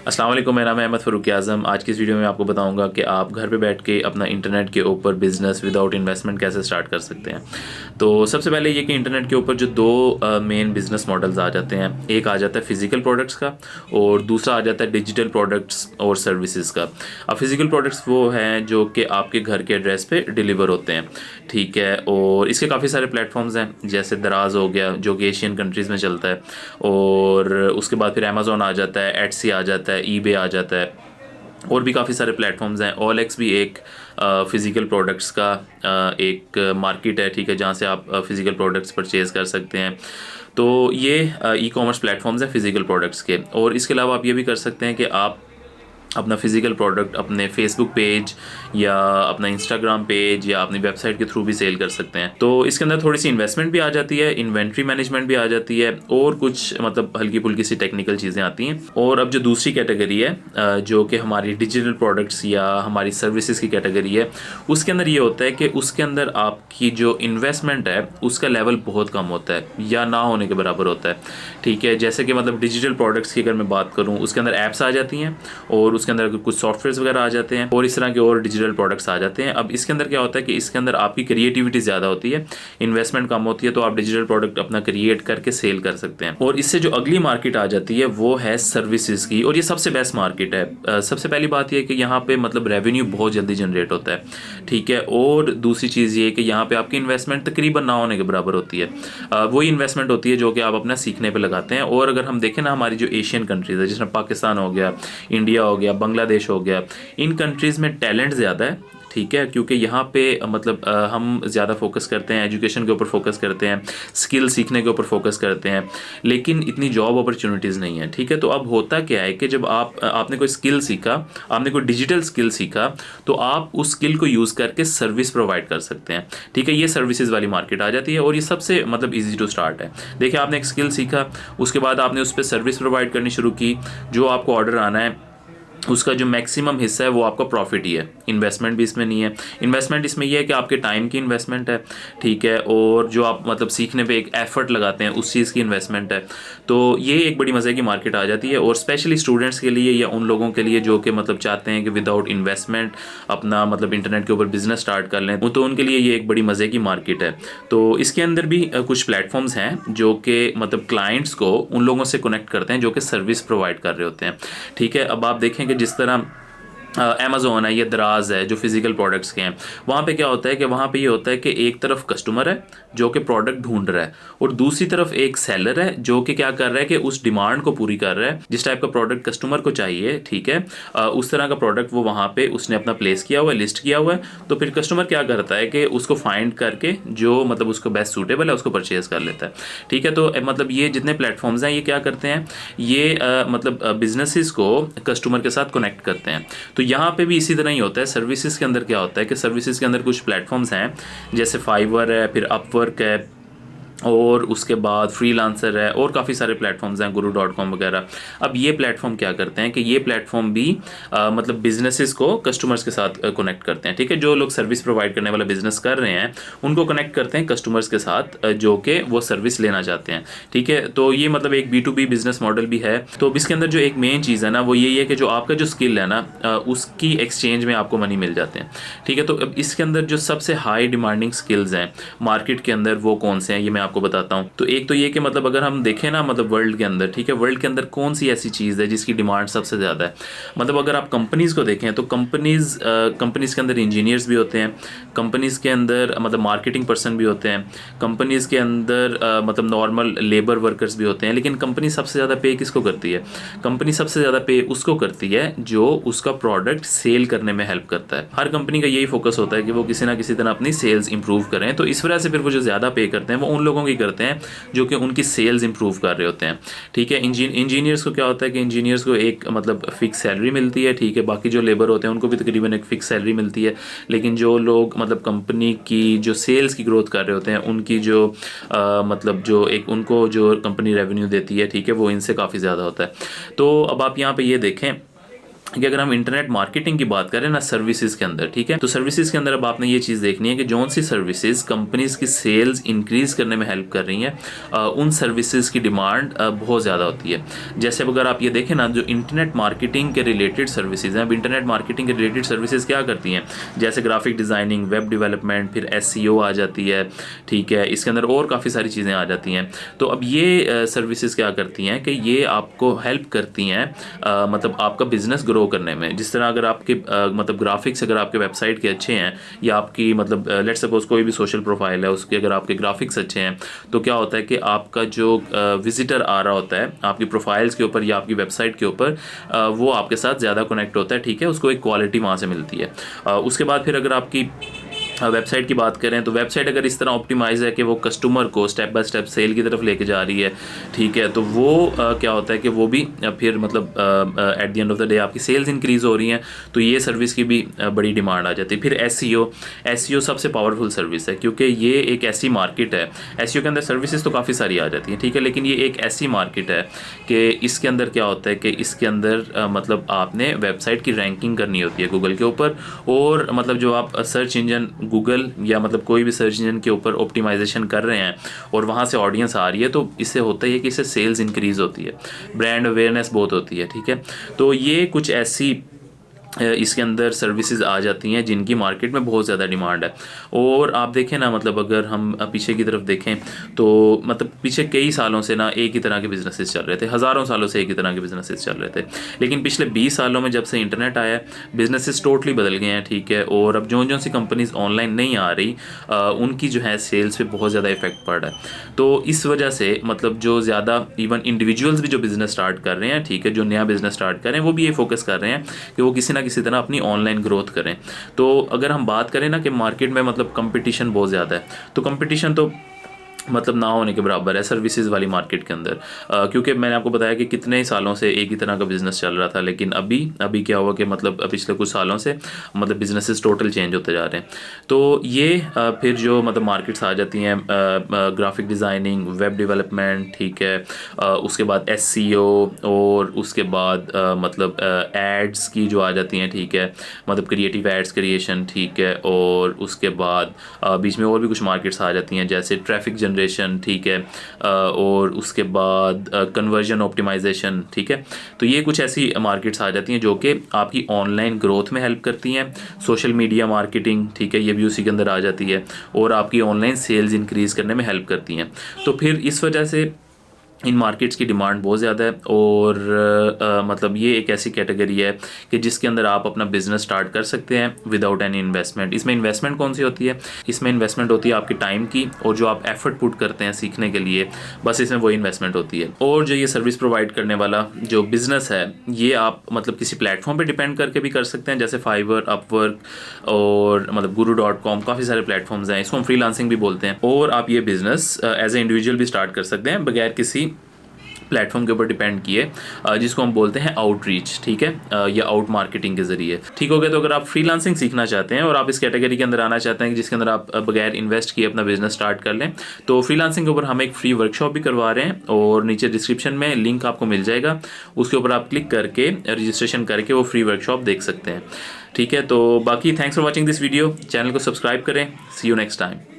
अस्सलाम वालेकुम, मेरा नाम है अहमद फ़ारूक आज़म। आज की इस वीडियो में आपको बताऊंगा कि आप घर पे बैठ के अपना इंटरनेट के ऊपर बिज़नेस विदाउट इन्वेस्टमेंट कैसे स्टार्ट कर सकते हैं। तो सबसे पहले ये कि इंटरनेट के ऊपर जो दो मेन बिज़नेस मॉडल्स आ जाते हैं, एक आ जाता है फ़िज़िकल प्रोडक्ट्स का और दूसरा आ जाता है डिजिटल प्रोडक्ट्स और सर्विसेज का। अब फ़िज़िकल प्रोडक्ट्स वो हैं जो कि आपके घर के एड्रेस पे डिलीवर होते हैं, ठीक है। और इसके काफ़ी सारे प्लेटफॉर्म्स हैं, जैसे दराज हो गया जो कि एशियन कंट्रीज़ में चलता है, और उसके बाद फिर अमेज़ॉन आ जाता है, एटसी आ जाता है, ईबे आ जाता है, और भी काफ़ी सारे प्लेटफॉर्म्स हैं। ओएलएक्स भी एक फ़िज़िकल प्रोडक्ट्स का एक मार्केट है, ठीक है, जहाँ से आप फ़िज़िकल प्रोडक्ट्स परचेज़ कर सकते हैं। तो ये ई कॉमर्स प्लेटफॉर्म्स हैं फ़िज़िकल प्रोडक्ट्स के। और इसके अलावा आप ये भी कर सकते हैं कि आप अपना फ़िज़िकल प्रोडक्ट अपने फेसबुक पेज या अपना इंस्टाग्राम पेज या अपनी वेबसाइट के थ्रू भी सेल कर सकते हैं। तो इसके अंदर थोड़ी सी इन्वेस्टमेंट भी आ जाती है, इन्वेंट्री मैनेजमेंट भी आ जाती है, और कुछ मतलब हल्की फुल्की सी टेक्निकल चीज़ें आती हैं। और अब जो दूसरी कैटेगरी है जो कि हमारी डिजिटल प्रोडक्ट्स या हमारी सर्विसेज की कैटेगरी है, उसके अंदर ये होता है कि उसके अंदर आपकी जो इन्वेस्टमेंट है उसका लेवल बहुत कम होता है या ना होने के बराबर होता है, ठीक है। जैसे कि मतलब डिजिटल प्रोडक्ट्स की अगर मैं बात करूँ, उसके अंदर ऐप्स आ जाती हैं और उसके अंदर कुछ सॉफ्टवेयर वगैरह आ जाते हैं और इस तरह के और डिजिटल प्रोडक्ट्स आ जाते हैं। अब इसके अंदर क्या होता है कि इसके अंदर आपकी क्रिएटिविटी ज़्यादा होती है, इन्वेस्टमेंट कम होती है, तो आप डिजिटल प्रोडक्ट अपना क्रिएट करके सेल कर सकते हैं। और इससे जो अगली मार्केट आ जाती है वो है सर्विसेज की, और ये सबसे बेस्ट मार्केट है। सबसे पहली बात यह है कि यहाँ पे मतलब रेवेन्यू बहुत जल्दी जनरेट होता है, ठीक है। और दूसरी चीज़ ये है कि यहाँ पे आपकी इन्वेस्टमेंट तकरीबन ना होने के बराबर होती है। वही इन्वेस्टमेंट होती है जो कि आप अपना सीखने पे लगाते हैं। और अगर हम देखें ना, हमारी जो एशियन कंट्रीज़ है, जिसमें पाकिस्तान हो गया, इंडिया हो गया, बांग्लादेश हो गया, इन कंट्रीज़ में टैलेंट ज़्यादा है, ठीक है, क्योंकि यहाँ पे मतलब हम ज़्यादा फोकस करते हैं, एजुकेशन के ऊपर फोकस करते हैं, स्किल सीखने के ऊपर फोकस करते हैं, लेकिन इतनी जॉब अपॉर्चुनिटीज़ नहीं है, ठीक है। तो अब होता क्या है कि जब आपने कोई स्किल सीखा, आपने कोई डिजिटल स्किल सीखा, तो आप उस स्किल को यूज़ करके सर्विस प्रोवाइड कर सकते हैं, ठीक है। ये सर्विसेज वाली मार्केट आ जाती है और ये सबसे मतलब ईजी टू स्टार्ट है। देखिए, आपने एक स्किल सीखा, उसके बाद आपने उस पर सर्विस प्रोवाइड करनी शुरू की, जो आपको ऑर्डर आना है उसका जो मैक्सिमम हिस्सा है वो आपका प्रॉफिट ही है, इन्वेस्टमेंट भी इसमें नहीं है। इन्वेस्टमेंट इसमें ये है कि आपके टाइम की इन्वेस्टमेंट है, ठीक है, और जो आप मतलब सीखने पे एक एफर्ट लगाते हैं उस चीज़ की इन्वेस्टमेंट है। तो ये एक बड़ी मज़े की मार्केट आ जाती है, और स्पेशली स्टूडेंट्स के लिए या उन लोगों के लिए जो कि मतलब चाहते हैं कि विदाउट इन्वेस्टमेंट अपना मतलब इंटरनेट के ऊपर बिजनेस स्टार्ट कर लें, तो उनके लिए ये एक बड़ी मज़े की मार्केट है। तो इसके अंदर भी कुछ प्लेटफॉर्म्स हैं जो कि मतलब क्लाइंट्स को उन लोगों से कनेक्ट करते हैं जो कि सर्विस प्रोवाइड कर रहे होते हैं, ठीक है। अब आप देखें कि जिस तरह अमेज़ॉन है, ये दराज है जो फिज़िकल प्रोडक्ट्स के हैं, वहाँ पे क्या होता है कि वहाँ पे ये होता है कि एक तरफ कस्टमर है जो कि प्रोडक्ट ढूंढ रहा है, और दूसरी तरफ एक सेलर है जो कि क्या कर रहा है कि उस डिमांड को पूरी कर रहा है, जिस टाइप का प्रोडक्ट कस्टमर को चाहिए, ठीक है, उस तरह का प्रोडक्ट वो वहाँ पे उसने अपना प्लेस किया हुआ है, लिस्ट किया हुआ है। तो फिर कस्टमर क्या करता है कि उसको फाइंड करके जो मतलब उसको बेस्ट सूटेबल है उसको परचेज़ कर लेता है, ठीक है। तो मतलब ये जितने प्लेटफॉर्म्स हैं ये क्या करते हैं, ये मतलब बिजनेसेस को कस्टमर के साथ कनेक्ट करते हैं। तो यहाँ पे भी इसी तरह ही होता है। सर्विसेज के अंदर क्या होता है कि सर्विसेज के अंदर कुछ प्लेटफॉर्म्स हैं, जैसे फाइवर है, फिर अपवर्क है, और उसके बाद फ्रीलांसर है, और काफ़ी सारे प्लेटफॉर्म्स हैं, guru.com वगैरह। अब ये प्लेटफॉर्म क्या करते हैं कि ये प्लेटफॉर्म भी मतलब बिजनेसेस को कस्टमर्स के साथ कनेक्ट करते हैं, ठीक है। जो लोग सर्विस प्रोवाइड करने वाला बिजनेस कर रहे हैं उनको कनेक्ट करते हैं कस्टमर्स के साथ जो कि वो सर्विस लेना चाहते हैं, ठीक है। तो ये मतलब एक B2B बिजनेस मॉडल भी है। तो अब इसके अंदर जो एक मेन चीज़ है ना वो यही है कि जो आपका जो स्किल है ना उसकी एक्सचेंज में आपको मनी मिल जाते हैं, ठीक है। तो अब इसके अंदर जो सबसे हाई डिमांडिंग स्किल्स हैं मार्केट के अंदर वो कौन से हैं, ये मैं आपको बताता हूँ। तो एक तो ये कि मतलब अगर हम देखें ना मतलब वर्ल्ड के अंदर, ठीक है, वर्ल्ड के अंदर कौन सी ऐसी चीज़ है जिसकी डिमांड सबसे ज़्यादा है। मतलब अगर आप कंपनीज़ को देखें तो कंपनीज़ के अंदर इंजीनियर्स भी होते हैं, कंपनीज़ के अंदर मतलब मार्केटिंग पर्सन भी होते हैं, कंपनीज़ के अंदर मतलब नॉर्मल लेबर वर्कर्स भी होते हैं। लेकिन कंपनी सबसे ज़्यादा पे किसको करती है? कंपनी सबसे ज़्यादा पे उसको करती है जो उसका प्रोडक्ट सेल करने में हेल्प करता है। हर कंपनी का यही फोकस होता है कि वो किसी ना किसी तरह अपनी सेल्स इंप्रूव करें। तो इस वजह से फिर वो जो ज़्यादा पे करते हैं वो उन लोगों की करते हैं जो कि उनकी सेल्स इंप्रूव कर रहे होते हैं, ठीक है। इंजीनियर्स को क्या होता है कि इंजीनियर्स को एक मतलब फिक्स सैलरी मिलती है, ठीक है। बाकी जो लेबर होते हैं उनको भी तकरीबन एक फिक्स सैलरी मिलती है। लेकिन जो लोग मतलब कंपनी की जो सेल्स की ग्रोथ कर रहे होते हैं उनकी जो मतलब जो एक उनको जो कंपनी रेवेन्यू देती है, ठीक है, वो इनसे काफ़ी ज़्यादा होता है। तो अब आप यहाँ पे ये देखें कि अगर हम इंटरनेट मार्केटिंग की बात करें ना सर्विसेज के अंदर, ठीक है, तो सर्विसेज के अंदर अब आपने ये चीज़ देखनी है कि जौन सी सर्विसेज कंपनीज की सेल्स इंक्रीज करने में हेल्प कर रही हैं उन सर्विसेज की डिमांड बहुत ज़्यादा होती है। जैसे अब अगर आप ये देखें ना, जो इंटरनेट मार्केटिंग के रिलेटेड सर्विसेज हैं, अब इंटरनेट मार्केटिंग के रिलेटेड सर्विसेज क्या करती हैं, जैसे ग्राफिक डिज़ाइनिंग, वेब डेवलपमेंट, फिर SEO आ जाती है, ठीक है, इसके अंदर और काफ़ी सारी चीज़ें आ जाती हैं। तो अब ये सर्विसेज क्या करती हैं कि ये आपको हेल्प करती हैं मतलब आपका बिजनेस ग्रो करने में। जिस तरह अगर आपके मतलब ग्राफिक्स अगर आपके वेबसाइट के अच्छे हैं, या आपकी मतलब लेट्स सपोज कोई भी सोशल प्रोफाइल है उसके अगर आपके ग्राफिक्स अच्छे हैं, तो क्या होता है कि आपका जो विजिटर आ रहा होता है आपकी प्रोफाइल्स के ऊपर या आपकी वेबसाइट के ऊपर, वो आपके साथ ज़्यादा कनेक्ट होता है, ठीक है, उसको एक क्वालिटी वहाँ से मिलती है। उसके बाद फिर अगर आपकी वेबसाइट की बात करें, तो वेबसाइट अगर इस तरह ऑप्टिमाइज है कि वो कस्टमर को स्टेप बाय स्टेप सेल की तरफ लेके जा रही है, ठीक है, तो वो क्या होता है कि वो भी फिर मतलब at the end of the day आपकी सेल्स इंक्रीज़ हो रही हैं, तो ये सर्विस की भी बड़ी डिमांड आ जाती है। फिर SEO सबसे पावरफुल सर्विस है, क्योंकि ये एक ऐसी मार्केट है, SEO के अंदर सर्विसेज तो काफ़ी सारी आ जाती हैं, ठीक है, लेकिन ये एक ऐसी मार्केट है कि इसके अंदर क्या होता है कि इसके अंदर मतलब आपने वेबसाइट की रैंकिंग करनी होती है गूगल के ऊपर, और मतलब जो आप सर्च इंजन गूगल या मतलब कोई भी सर्च इंजन के ऊपर ऑप्टिमाइजेशन कर रहे हैं और वहाँ से ऑडियंस आ रही है, तो इससे होता ही है कि इससे सेल्स इंक्रीज़ होती है, ब्रांड अवेयरनेस बहुत होती है, ठीक है। तो ये कुछ ऐसी इसके अंदर सर्विसेज आ जाती हैं जिनकी मार्केट में बहुत ज़्यादा डिमांड है। और आप देखें ना, मतलब अगर हम पीछे की तरफ देखें तो मतलब पीछे कई सालों से ना एक ही तरह के बिजनेसेस चल रहे थे, हज़ारों सालों से एक ही तरह के बिजनेसेस चल रहे थे, लेकिन पिछले 20 सालों में जब से इंटरनेट आया बिजनेसेस टोटली बदल गए हैं, ठीक है। और अब जो सी कंपनीज ऑनलाइन नहीं आ रही उनकी जो है सेल्स पे बहुत ज़्यादा इफेक्ट पड़ रहा है। तो इस वजह से मतलब जो ज़्यादा इवन इंडिविजुअल्स भी जो बिज़नेस स्टार्ट कर रहे हैं, ठीक है, जो नया बिज़नेस स्टार्ट कर रहे हैं, वो भी ये फोकस कर रहे हैं कि वो किसी ना किसी तरह अपनी ऑनलाइन ग्रोथ करें। तो अगर हम बात करें ना कि मार्केट में मतलब कंपटीशन बहुत ज़्यादा है, तो कंपटीशन तो मतलब ना होने के बराबर है सर्विसेज वाली मार्केट के अंदर, क्योंकि मैंने आपको बताया कि कितने ही सालों से एक ही तरह का बिज़नेस चल रहा था, लेकिन अभी क्या हुआ कि मतलब पिछले कुछ सालों से मतलब बिजनेसेस टोटल चेंज होते जा रहे हैं। तो ये फिर जो मतलब मार्केट्स आ जाती हैं, ग्राफिक डिज़ाइनिंग, वेब डेवलपमेंट, ठीक है, उसके बाद SEO, और उसके बाद मतलब एड्स की जो आ जाती हैं, ठीक है, मतलब क्रिएटिव एड्स क्रिएशन, ठीक है, और उसके बाद बीच में और भी कुछ मार्केट्स आ जाती हैं जैसे ट्रैफिक जनरेशन, ठीक है, और उसके बाद कन्वर्जन ऑप्टिमाइजेशन, ठीक है। तो ये कुछ ऐसी मार्केट्स आ जाती हैं जो कि आपकी ऑनलाइन ग्रोथ में हेल्प करती हैं। सोशल मीडिया मार्केटिंग, ठीक है, ये भी उसी के अंदर आ जाती है, और आपकी ऑनलाइन सेल्स इंक्रीज़ करने में हेल्प करती हैं। तो फिर इस वजह से इन मार्केट्स की डिमांड बहुत ज़्यादा है। और मतलब ये एक ऐसी कैटेगरी है कि जिसके अंदर आप अपना बिजनेस स्टार्ट कर सकते हैं विदाउट एनी इन्वेस्टमेंट। इसमें इन्वेस्टमेंट कौन सी होती है? इसमें इन्वेस्टमेंट होती है आपकी टाइम की, और जो आप एफर्ट पुट करते हैं सीखने के लिए, बस इसमें वही इन्वेस्टमेंट होती है। और जो ये सर्विस प्रोवाइड करने वाला जो बिज़नेस है, ये आप मतलब किसी प्लेटफॉर्म पे डिपेंड करके भी कर सकते हैं, जैसे फाइवर, अपवर्क और मतलब guru.com, काफ़ी सारे प्लेटफॉर्म्स हैं, इसको हम फ्रीलांसिंग भी बोलते हैं। और आप ये बिज़नेस एज ए इंडिविजुअल भी स्टार्ट कर सकते हैं बगैर किसी प्लेटफॉर्म के ऊपर डिपेंड किए, जिसको हम बोलते हैं आउटरीच, ठीक है, या आउट मार्केटिंग के जरिए। ठीक हो गया। तो अगर आप फ्रीलांसिंग सीखना चाहते हैं और आप इस कैटेगरी के अंदर आना चाहते हैं जिसके अंदर आप बगैर इन्वेस्ट किए अपना बिजनेस स्टार्ट कर लें, तो फ्रीलांसिंग के ऊपर हम एक फ्री वर्कशॉप भी करवा रहे हैं, और नीचे डिस्क्रिप्शन में लिंक आपको मिल जाएगा, उसके ऊपर आप क्लिक करके रजिस्ट्रेशन करके वो फ्री वर्कशॉप देख सकते हैं। ठीक है, तो बाकी thanks for watching this video. Channel को सब्सक्राइब करें। सी यू नेक्स्ट टाइम।